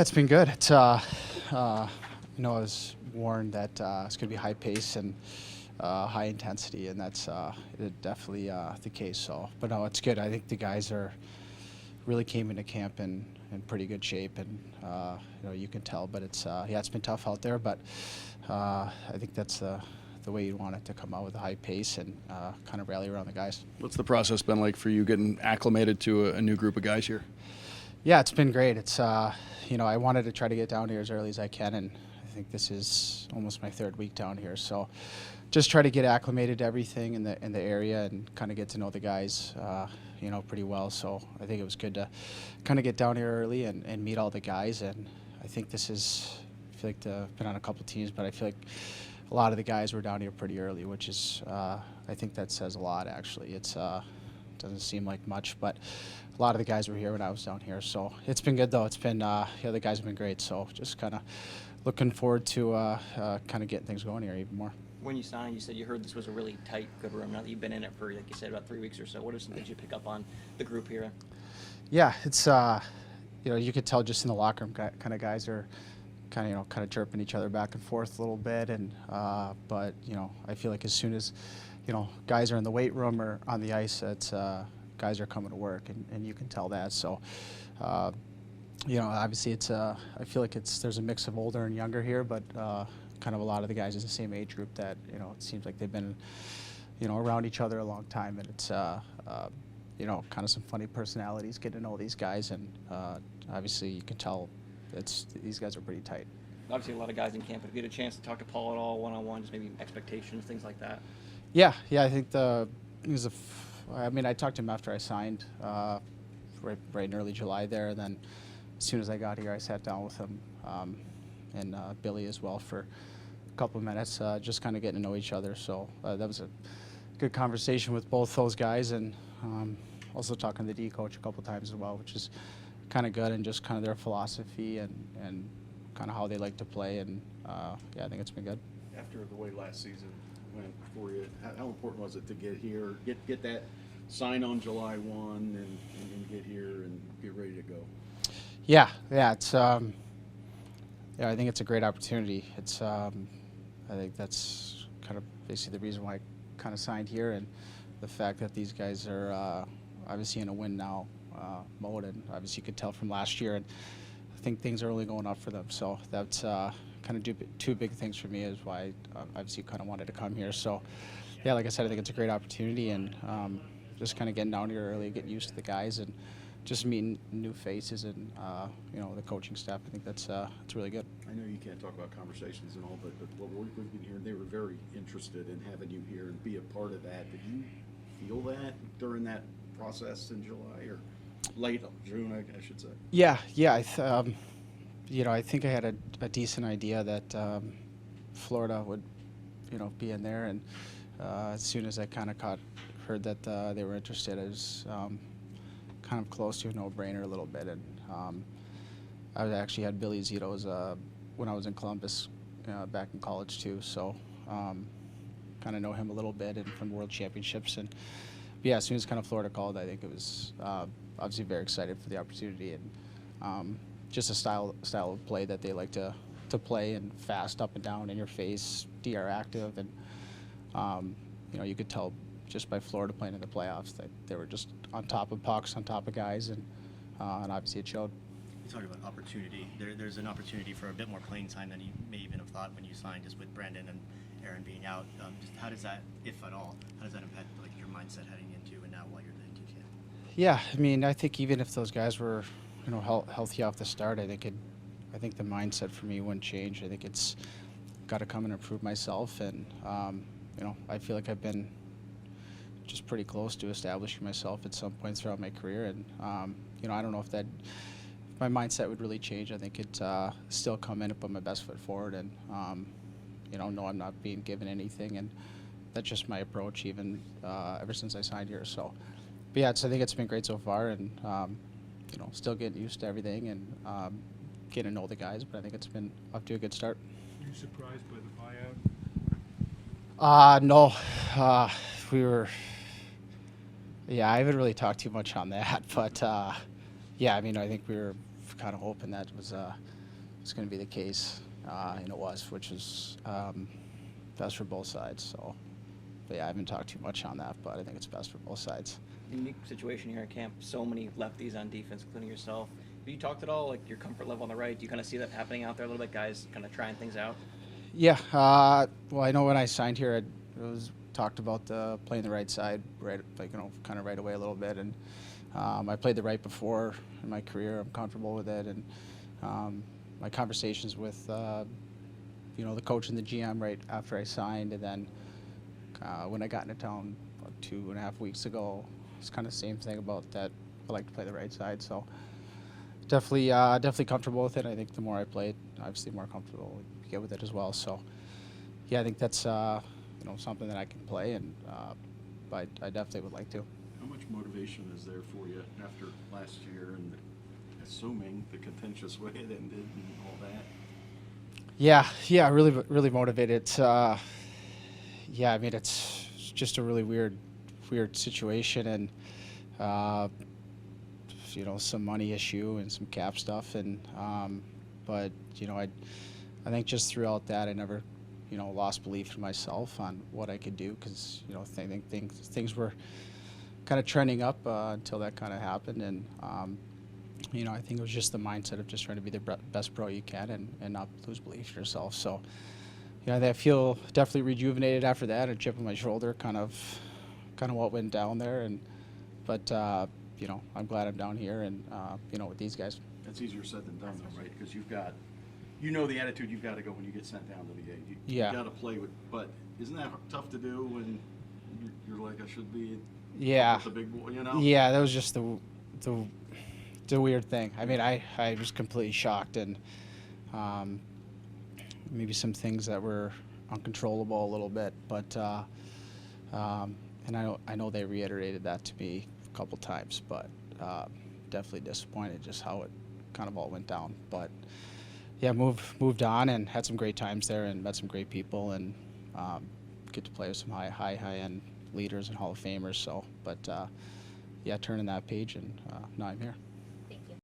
It's been good. I was warned that it's going to be high pace and high intensity, and that's definitely the case. So, but no, it's good. I think the guys are really came into camp in pretty good shape, and you can tell. But it's been tough out there, but I think that's the way you want it to come out with a high pace and kind of rally around the guys. What's the process been like for you getting acclimated to a new group of guys here? Yeah, it's been great. I wanted to try to get down here as early as I can, and I think this is almost my third week down here. So just try to get acclimated to everything in the area and kind of get to know the guys, pretty well. So I think it was good to kind of get down here early and meet all the guys. And I think I feel like I've been on a couple teams, but I feel like a lot of the guys were down here pretty early, which is, I think that says a lot, actually. It doesn't seem like much, but a lot of the guys were here when I was down here. So it's been good, though. It's been, the guys have been great. So just kind of looking forward to kind of getting things going here even more. When you signed, you said you heard this was a really tight, good room. Now that you've been in it for, like you said, about 3 weeks or so, what are some things you pick up on the group here? Yeah, it's, you could tell just in the locker room, kind of guys are kind of chirping each other back and forth a little bit. And, but, I feel like as soon as, guys are in the weight room or on the ice, it's, guys are coming to work, and you can tell that. So, obviously I feel like there's a mix of older and younger here, but kind of a lot of the guys in the same age group that, it seems like they've been, around each other a long time, and it's, kind of some funny personalities, getting to know these guys, and obviously you can tell these guys are pretty tight. Obviously a lot of guys in camp, but if you had a chance to talk to Paul at all, one-on-one, just maybe expectations, things like that. Yeah, I think I talked to him after I signed, right in early July there, and then as soon as I got here, I sat down with him and Billy as well for a couple of minutes, just kind of getting to know each other. So that was a good conversation with both those guys, and also talking to the D coach a couple of times as well, which is kind of good, and just kind of their philosophy and kind of how they like to play. And I think it's been good. After the way last season went for you, how important was it to get here, get that sign on July 1 and get here and get ready to go? Yeah, it's I think it's a great opportunity. It's I think that's kind of basically the reason why I kind of signed here, and the fact that these guys are obviously in a win now mode, and obviously you could tell from last year, and I think things are only going up for them. So that's kind of two big things for me, is why obviously kind of wanted to come here. So yeah, like I said, I think it's a great opportunity, and just kind of getting down here early, getting used to the guys, and just meeting new faces and the coaching staff. I think it's really good. I know you can't talk about conversations and all, but what we've been hearing, they were very interested in having you here and be a part of that. Did you feel that during that process in July, or late June, I should say? Yeah. I think I had a decent idea that Florida would, be in there, and as soon as I kind of heard that they were interested, I was kind of close to a no-brainer a little bit. And I actually had Billy Zito's when I was in Columbus back in college too, so kind of know him a little bit, and from World Championships. And yeah, as soon as kind of Florida called, I think it was obviously very excited for the opportunity, and just a style of play that they like to play, and fast, up and down, in your face, DR active, and you could tell just by Florida playing in the playoffs that they were just on top of pucks, on top of guys, and obviously it showed. You talk about opportunity. There's an opportunity for a bit more playing time than you may even have thought when you signed, just with Brandon and Aaron being out. Just how does that, if at all, how does that impact your mindset heading into and now while you're in camp? Yeah, I think even if those guys were healthy off the start, I think the mindset for me wouldn't change. I think it's got to come and improve myself, and I feel like I've been just pretty close to establishing myself at some point throughout my career, and I don't know if my mindset would really change. I think it still come in and put my best foot forward, and know I'm not being given anything, and that's just my approach, even ever since I signed here. So, but yeah, I think it's been great so far, and still getting used to everything, and getting to know the guys. But I think it's been up to a good start. Were you surprised by the buyout? No, we were. Yeah, I haven't really talked too much on that, but I think we were kind of hoping that was going to be the case, and it was, which was best for both sides. So, but yeah, I haven't talked too much on that, but I think it's best for both sides. Unique situation here at camp. So many lefties on defense, including yourself. Have you talked at all, like your comfort level on the right? Do you kind of see that happening out there a little bit, guys kind of trying things out? Yeah. Well, I know when I signed here, it was talked about playing the right side, right, like, kind of right away a little bit. And I played the right before in my career. I'm comfortable with it. And my conversations with, the coach and the GM right after I signed, and then when I got into town about 2.5 weeks ago, it's kind of the same thing about that. I like to play the right side, so definitely comfortable with it. I think the more I play it, obviously the more comfortable you get with it as well. So yeah, I think that's something that I can play, and I definitely would like to. How much motivation is there for you after last year, and assuming the contentious way it ended and all that? Yeah, really motivated. I mean, it's just a really weird situation, and some money issue and some cap stuff, and but I think just throughout that, I never lost belief in myself on what I could do, because I think things were kind of trending up until that kind of happened, and I think it was just the mindset of just trying to be the best pro you can, and not lose belief in yourself. So I feel definitely rejuvenated after that. A chip on my shoulder, kind of what went down there, but I'm glad I'm down here and with these guys. That's easier said than done, though, right? Because you've got, the attitude you've got to go when you get sent down to the game. You got to play with, but isn't that tough to do when you're like, I should be? Yeah. The big boy, Yeah, that was just the weird thing. I mean, I was completely shocked, and maybe some things that were uncontrollable a little bit, but and I know they reiterated that to me a couple times, but definitely disappointed just how it kind of all went down. But yeah, moved on and had some great times there, and met some great people, and get to play with some high end leaders and Hall of Famers. So, but yeah, turning that page, and now I'm here.